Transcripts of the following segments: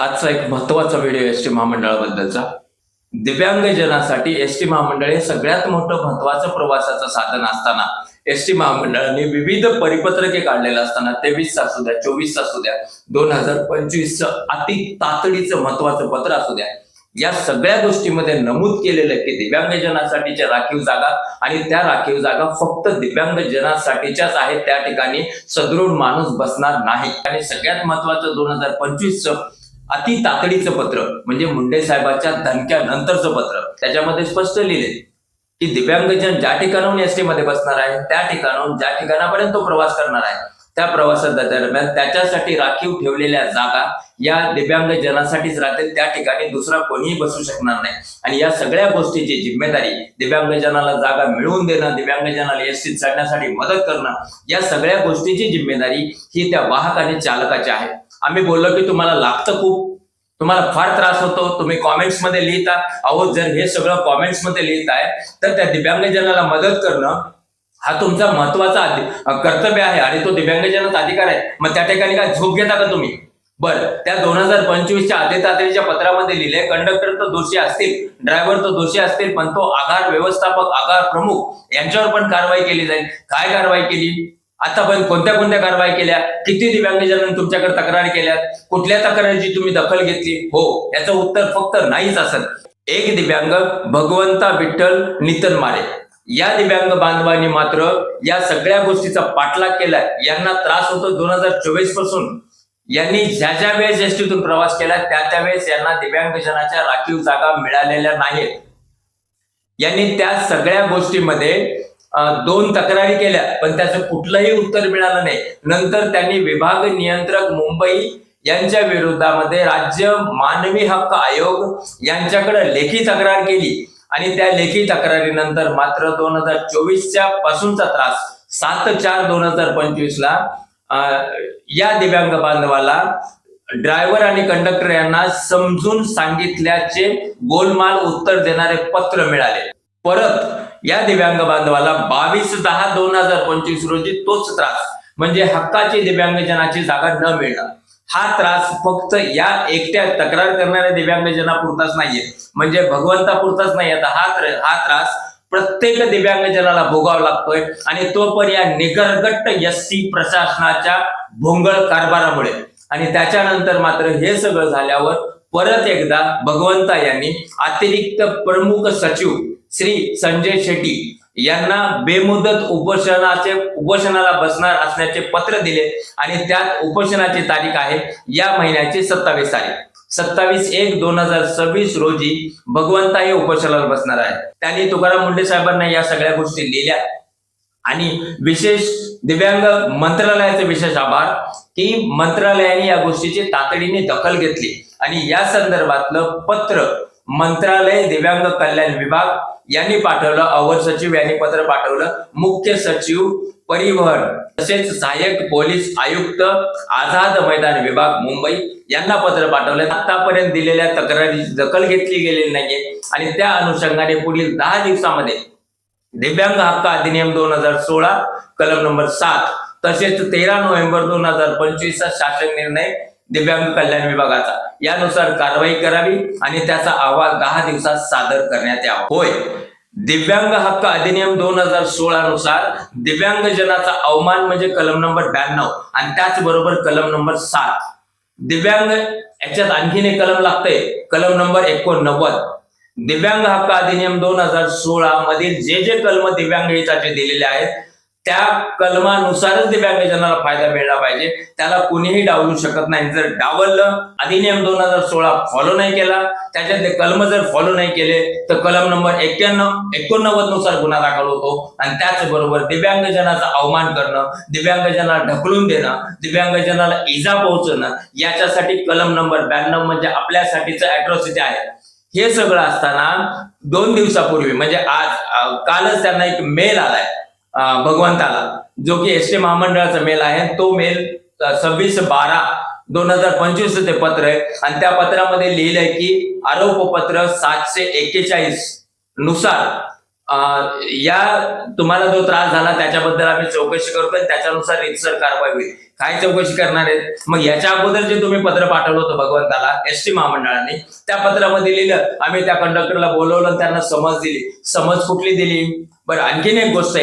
आजचा एक महत्वाचा व्हिडिओ एसटी महामंडळाबद्दलचा. दिव्यांगजनासाठी एसटी महामंडळ हे सगळ्यात मोठं महत्वाचं प्रवासाचं साधन असताना एसटी महामंडळाने विविध परिपत्रके काढलेलं असताना 23 असू द्या, 24 असू द्या, 2025 अति तातडीचं महत्वाचं पत्र असू द्या, या सगळ्या गोष्टीमध्ये नमूद केलेलं आहे की दिव्यांगजनासाठीच्या राखीव जागा आणि त्या राखीव जागा फक्त दिव्यांगजनासाठीच्याच आहेत. त्या ठिकाणी सदृढ माणूस बसणार नाही. आणि सगळ्यात महत्वाचं 2025 अति तातडीचं पत्र म्हणजे मुंडे साहेबांच्या धमक्यानंतरचं पत्र. त्याच्यामध्ये स्पष्ट लिहिले की दिव्यांगजन ज्या ठिकाणाहून एसटी मध्ये बसणार आहे त्या ठिकाणाहून ज्या ठिकाणापर्यंत तो प्रवास करणार आहे त्या प्रवासादरम्यान त्याच्यासाठी राखीव ठेवलेल्या जागा या दिव्यांगजनासाठीच राहतील. त्या ठिकाणी दुसरा कोणीही बसू शकणार नाही. आणि या सगळ्या गोष्टीची जिम्मेदारी दिव्यांगजनाला जागा मिळवून देणं, दिव्यांगजनाला एसटीत चढण्यासाठी मदत करणं, या सगळ्या गोष्टीची जिम्मेदारी ही त्या वाहक आणि चालकाची आहे. आम्ही बोललो की तुम्हाला लागतं खूप, तुम्हाला फार त्रास होतो, तुम्ही कॉमेंट्स मध्ये लिहिता. अहो, जर हे सगळं कॉमेंट्स मध्ये लिहित आहे तर त्या दिव्यांगजनाला मदत करणं हा तुमचा महत्वाचा कर्तव्य आहे आणि तो दिव्यांगजनाचा अधिकार आहे. मग त्या ठिकाणी काय झोप घेता का तुम्ही? बरं, त्या 2025च्या अति तातडीच्या पत्रामध्ये लिहिले कंडक्टर तर दोषी असतील, ड्रायव्हर तर दोषी असतील, पण तो आगार व्यवस्थापक, आगार प्रमुख यांच्यावर पण कारवाई केली जाईल. काय कारवाई केली? आतापर्यंत कोणत्या कोणत्या कारवाई केल्या? किती दिव्यांगजनांनी तुमच्याकडे तक्रार केल्या? कुठल्या तक्रारीची तुम्ही दखल घेतली? हो, याचं उत्तर फक्त नाहीच असेल. एक दिव्यांग भगवंता विठ्ठल नितनमारे या दिव्यांग बांधवांनी मात्र या सगळ्या गोष्टीचा पाठलाग केलाय. यांना त्रास होतो 2024 पासून. यांनी ज्या वेळेस एसटीतून प्रवास केला त्या वेळेस यांना दिव्यांगजनाच्या राखीव जागा मिळालेल्या नाहीत. यांनी त्या सगळ्या गोष्टीमध्ये 2 तक्रारी केल्या पण त्याचं कुठलंही उत्तर मिळालं नाही. नंतर त्यांनी विभाग नियंत्रक मुंबई यांच्या विरोधामध्ये राज्य मानवी हक्क आयोग यांच्याकडे लेखी तक्रार केली आणि त्या लेखी तक्रारीनंतर मात्र 2024च्या पासूनचा त्रास 7/4/2025 ला या दिव्यांग बांधवाला ड्रायव्हर आणि कंडक्टर यांना समजून सांगितल्याचे गोलमाल उत्तर देणारे पत्र मिळाले. परत या दिव्यांग बांधवाला 22/10/2025 रोजी तोच त्रास म्हणजे हक्काची दिव्यांगजनाची जागा न मिळणं. हा त्रास फक्त या एकट्या तक्रार करणाऱ्या दिव्यांगजनापुरताच नाहीये, म्हणजे भगवंतापुरताच नाही. आता हा त्रास प्रत्येक दिव्यांगजनाला भोगावा लागतोय आणि तो पण या निगरगट्ट एसटी प्रशासनाच्या भोंगळ कारभारामुळे. आणि त्याच्यानंतर मात्र हे सगळं झाल्यावर परत एकदा भगवंता यांनी अतिरिक्त प्रमुख सचिव श्री संजय शेट्टी यांना बेमुदत उपोषणाला बसणार असल्याचे पत्र दिले आणि त्यात उपोषणाची तारीख आहे या महिन्याची 27 तारीख. 27/1/2026 रोजी भगवंता हे उपोषणाला बसणार आहे. त्यांनी तुकाराम मुंडे साहेबांना या सगळ्या गोष्टी लिहिल्या आणि विशेष दिव्यांग मंत्रालयाचे विशेष आभार की मंत्रालयाने या गोष्टीची तातडीने दखल घेतली आणि या संदर्भातलं पत्र मंत्रालय दिव्यांग कल्याण विभाग यांनी पाठवलं. अवर सचिव यांनी पत्र पाठवलं. मुख्य सचिव परिवहन तसेच सहाय्यक पोलीस आयुक्त आझाद मैदान विभाग मुंबई यांना पत्र पाठवलं. आतापर्यंत दिलेल्या तक्रारीची दखल घेतली गेलेली नाहीये आणि त्या अनुषंगाने पुढील 10 दिवसामध्ये दिव्यांग हक्क अधिनियम 2016 कलम नंबर 7 तसेच 13 नोव्हेंबर 2025 चा शासन निर्णय दिव्यांग कल्याण विभागाचा यानुसार कारवाई करावी आणि त्याचा अहवाल 10 दिवसात सादर करण्यात यावा. होय, दिव्यांग हक्क अधिनियम 2016 नुसार दिव्यांगजनाचा अवमान म्हणजे कलम नंबर 92 आणि त्याचबरोबर कलम नंबर 7. दिव्यांग याच्यात आणखीन एक कलम लागतंय, कलम नंबर 89. दिव्यांग हक्क अधिनियम 2016 मधील जे कलम दिव्यांग हिताचे दिलेले आहेत त्या कलमानुसारच दिव्यांगजनाला फायदा मिळाला पाहिजे. त्याला कोणीही डावलू शकत नाही. जर डावललं, अधिनियम 2016 फॉलो नाही केला, त्याच्यातले कलम जर फॉलो नाही केले तर कलम नंबर 89 नुसार गुन्हा दाखल होतो. आणि त्याचबरोबर दिव्यांगजनाचा अवमान करणं, दिव्यांगजनाला ढकलून देणं, दिव्यांगजनाला इजा पोहोचणं याच्यासाठी कलम नंबर 92 म्हणजे आपल्यासाठीचं अॅट्रॉसिटी आहे. हे सगळं असताना 2 दिवसापूर्वी म्हणजे कालच त्यांना एक मेल आलाय भगवंताला, जो की एसटी महामंडळाचा मेल आहे. तो मेल 26/12/2025 ते पत्र आहे आणि त्या पत्रामध्ये लिहिलंय की आरोपपत्र 741 नुसार या तुम्हाला जो त्रास झाला त्याच्याबद्दल आम्ही चौकशी करतोय, त्याच्यानुसार रीतसर कारवाई होईल. काय चौकशी करणार आहेत? मग याच्या अगोदर जे तुम्ही पत्र पाठवलं होतं भगवंताला एसटी महामंडळाने, त्या पत्रामध्ये लिहिलं आम्ही त्या कंडक्टरला बोलवलं, त्यांना समज दिली. समज कुठली दिली? बरं, आणखीन एक गोष्ट,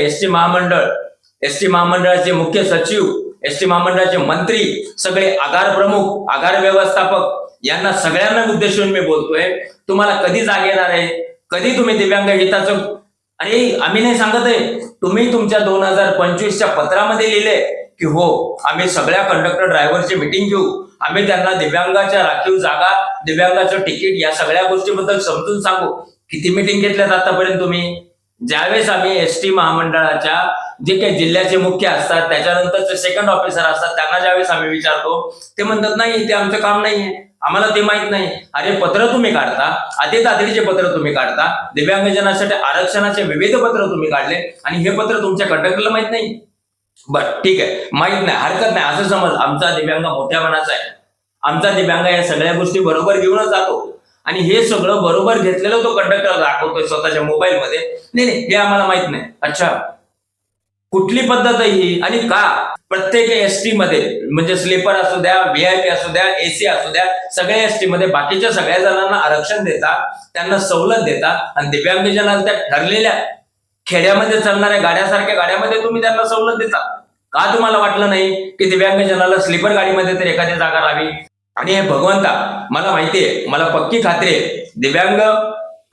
एसटी महामंडळाचे मुख्य सचिव, एसटी महामंडळाचे मंत्री, सगळे आगार प्रमुख, आगार व्यवस्थापक यांना सगळ्यांना उद्देशून मी बोलतोय, तुम्हाला कधी जाग येणार आहे? कधी तुम्ही दिव्यांग हिताचं, अरे आम्ही नाही सांगत आहे, तुम्ही तुमच्या 2025च्या पत्रामध्ये लिहिले की हो आम्ही सगळ्या कंडक्टर ड्रायव्हरची मीटिंग घेऊ, आम्ही त्यांना दिव्यांगाच्या राखीव जागा, दिव्यांगाचं तिकीट या सगळ्या गोष्टीबद्दल समजून सांगू. किती मीटिंग घेतल्यात आतापर्यंत तुम्ही? ज्यावेळेस आम्ही एसटी महामंडळाच्या जे काही जिल्ह्याचे मुख्य असतात, त्याच्यानंतरचे सेकंड ऑफिसर असतात, त्यांना ज्यावेळेस आम्ही विचारतो, ते म्हणतात नाही ते आमचं काम नाहीये, आम्हाला ते माहित नाही. अरे पत्र तुम्ही काढता, आधी तातडीचे पत्र तुम्ही काढता, दिव्यांगजनासाठी आरक्षणाचे विविध पत्र तुम्ही काढले आणि हे पत्र तुमच्या कंडक्टरला माहित नाही. बरं ठीक आहे, माहित नाही, हरकत नाही, असं समज आमचा दिव्यांग मोठ्या मनाचा आहे, आमचा दिव्यांग या सगळ्या गोष्टी बरोबर घेऊनच जातो आणि हे सगळं बरोबर घेतलेलं तो कंडक्टर दाखवतोय स्वतःच्या मोबाईलमध्ये. नाही हे आम्हाला माहित नाही. अच्छा, कुठली पद्धत आहे ही आणि का? प्रत्येक एसटी मध्ये म्हणजे स्लीपर असू द्या, व्हीआयपी असू द्या, एसी असू द्या, सगळ्या एसटी मध्ये बाकीच्या सगळ्या जणांना आरक्षण देतात, त्यांना सवलत देतात आणि दिव्यांगजनाला त्या ठरलेल्या खेड्यामध्ये चालणाऱ्या गाड्यासारख्या गाड्यामध्ये तुम्ही त्यांना सवलत देता. का तुम्हाला वाटलं नाही की दिव्यांगजनाला स्लीपर गाडीमध्ये तर एखादी जागा राहावी? आणि हे भगवंता, मला माहितीये, मला पक्की खात्री आहे, दिव्यांग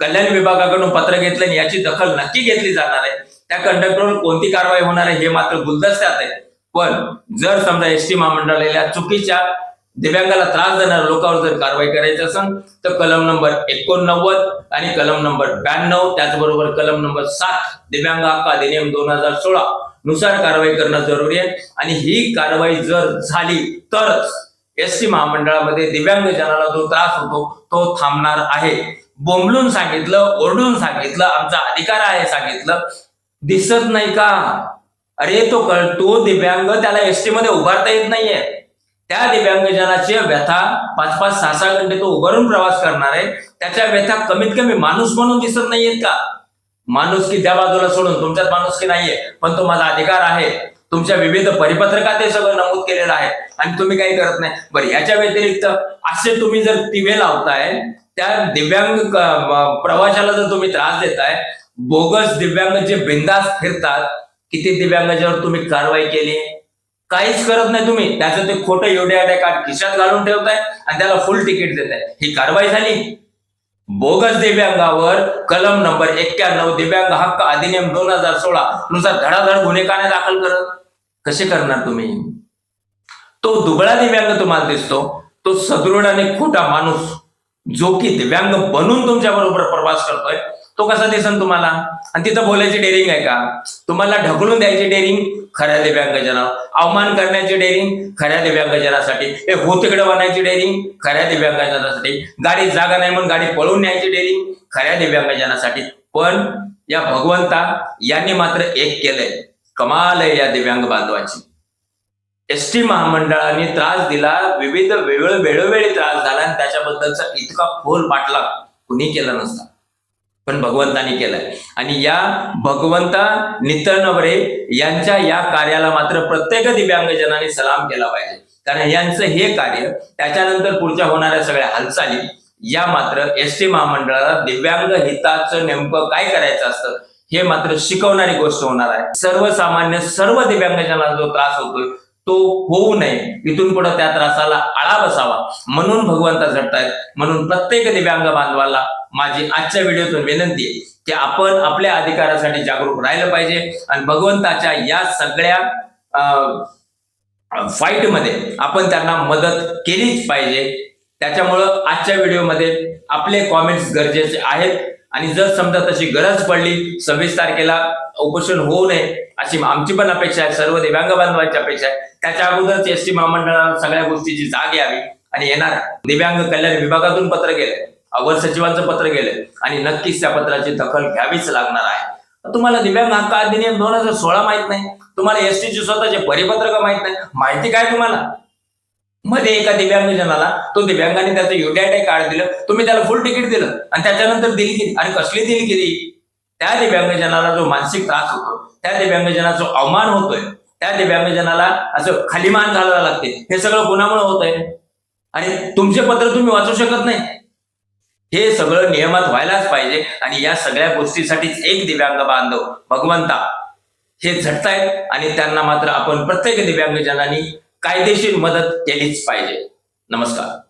कल्याण विभागाकडून पत्र घेतलं आणि याची दखल नक्की घेतली जाणार आहे. त्या कंडक्टरवर कोणती कारवाई होणार आहे हे मात्र गुलदस्त्यात आहे. पण जर समजा एसटी महामंडळाला चुकीच्या दिव्यांगाला त्रास देणाऱ्या लोकांवर जर कारवाई करायची असेल तर कलम नंबर 89 आणि कलम नंबर 92, त्याचबरोबर कलम नंबर 7 दिव्यांग हक्क अधिनियम 2016 नुसार कारवाई करणं जरुरी आहे. आणि ही कारवाई जर झाली तरच एसटी महामंडळामध्ये दिव्यांगजनाला जो त्रास होतो तो थांबणार आहे. बोंबलून सांगितलं, ओरडून सांगितलं, आमचा अधिकार आहे सांगितलं, दिसत नाही का? अरे तो दिव्यांग, त्याला एसटी मध्ये उभारता येत नाहीये. त्या दिव्यांगजनाची व्यथा 5-5, 6-6 घंटे तो उभारून प्रवास करणार आहे, त्याच्या व्यथा कमीत कमी माणूस म्हणून दिसत नाहीयेत का? माणुसकी त्या बाजूला सोडून, तुमच्यात माणुसकी नाहीये, पण तो माझा अधिकार आहे, तुमच्या विविध परिपत्रकात हे सगळं नमूद केलेलं आहे आणि तुम्ही काही करत नाही. बरं, याच्या व्यतिरिक्त असे तुम्ही जर टिवे लावताय, त्या दिव्यांग प्रवाशाला जर तुम्ही त्रास देताय, बोगस दिव्यांग जे बिंदास फिरतात, किती दिव्यांगाच्यावर तुम्ही कारवाई केली? काहीच करत नाही तुम्ही. त्याचं ते खोटं एवढ्या कार्ड खिशात घालून ठेवताय आणि त्याला फुल तिकीट देताय. ही कारवाई झाली? बोगस दिव्यांगावर कलम नंबर 91 दिव्यांग हक्क अधिनियम 2016 नुसार धडाधड गुन्हे का नाही दाखल करत? कसे करणार तुम्ही? तो दुबळा दिव्यांग तुम्हाला दिसतो, तो सदृढ आणि खोटा माणूस जो की दिव्यांग बनून तुमच्या बरोबर प्रवास करतोय, तो कसा दिसन तुम्हाला? आणि तिथं बोलायची डेअरिंग आहे का? तुम्हाला ढकलून द्यायची डेअरिंग खऱ्या दिव्यांगजनावर, अवमान करण्याची डेअरिंग खऱ्या दिव्यांगजनासाठी, हो तिकडे बनायची डेअरिंग खऱ्या दिव्यांगजनासाठी, गाडीत जागा नाही म्हणून गाडी पळून न्यायची डेअरिंग खऱ्या दिव्यांगजनासाठी. पण या भगवंता यांनी मात्र एक केलंय, कमाल आहे या दिव्यांग बांधवाची. एसटी महामंडळाने त्रास दिला, विविध वेळोवेळी त्रास झाला आणि त्याच्याबद्दलचा इतका खोल बाटला कुणी केला नसता, पण भगवंतानी केलाय. आणि या भगवंता नितळनवरे यांच्या या कार्याला मात्र प्रत्येक दिव्यांगजनाने सलाम केला पाहिजे, कारण यांचं हे कार्य, त्याच्यानंतर पुढच्या होणाऱ्या सगळ्या हालचाली या मात्र एसटी महामंडळाला दिव्यांग हिताचं नेमकं काय करायचं असतं हे मात्र शिकवणारी गोष्ट होणार आहे. सर्वसामान्य सर्व दिव्यांगजनाला जो त्रास होतोय तो होऊ नये, इथून पुढे त्या त्रासाला आळा बसावा म्हणून भगवंता झटतायत. म्हणून प्रत्येक दिव्यांग बांधवाला माझी आजच्या व्हिडिओतून विनंती आहे की आपण आपल्या अधिकारासाठी जागरूक राहिलं पाहिजे आणि भगवंताच्या या सगळ्या फाईट मध्ये आपण त्यांना मदत केलीच पाहिजे. त्याच्यामुळं आजच्या व्हिडिओमध्ये आपले कॉमेंट्स गरजेचे आहेत आणि जर समजा तशी गरज पडली 26 तारखेला उपोषण होऊ नये अशी आमची पण अपेक्षा आहे, सर्व दिव्यांग बांधवांची अपेक्षा आहे. त्याच्या अगोदरच एसटी महामंडळाला सगळ्या गोष्टीची जाग यावी आणि येणार दिव्यांग कल्याण विभागातून पत्र गेले, अवर सचिवांचं पत्र गेले आणि नक्कीच त्या पत्राची दखल घ्यावीच लागणार आहे. तुम्हाला दिव्यांग हक्क अधिनियम 2016 माहित नाही, तुम्हाला एसटीचे स्वतःचे परिपत्रक माहित नाही, माहिती काय तुम्हाला? मध्ये एका दिव्यांगजनाला, तो दिव्यांगाने त्याचं UDI कार्ड दिलं, तुम्ही त्याला फुल तिकीट दिलं आणि त्याच्यानंतर दिली गेली. अरे कसली दिली गेली? त्या दिव्यांगजनाला जो मानसिक त्रास होतो, त्या दिव्यांगजनाचा अवमान होतोय, त्या दिव्यांगजनाला असं खाली मान घालावं लागते, हे सगळं कोणामुळे होत आहे? आणि तुमचे पत्र तुम्ही वाचू शकत नाही. हे सगळं नियमात व्हायलाच पाहिजे. आणि या सगळ्या गोष्टीसाठीच एक दिव्यांग बांधव भगवंता हे झटतायत आणि त्यांना मात्र आपण प्रत्येक दिव्यांगजनांनी कायदेशीर मदत केलीच पाहिजे. नमस्कार.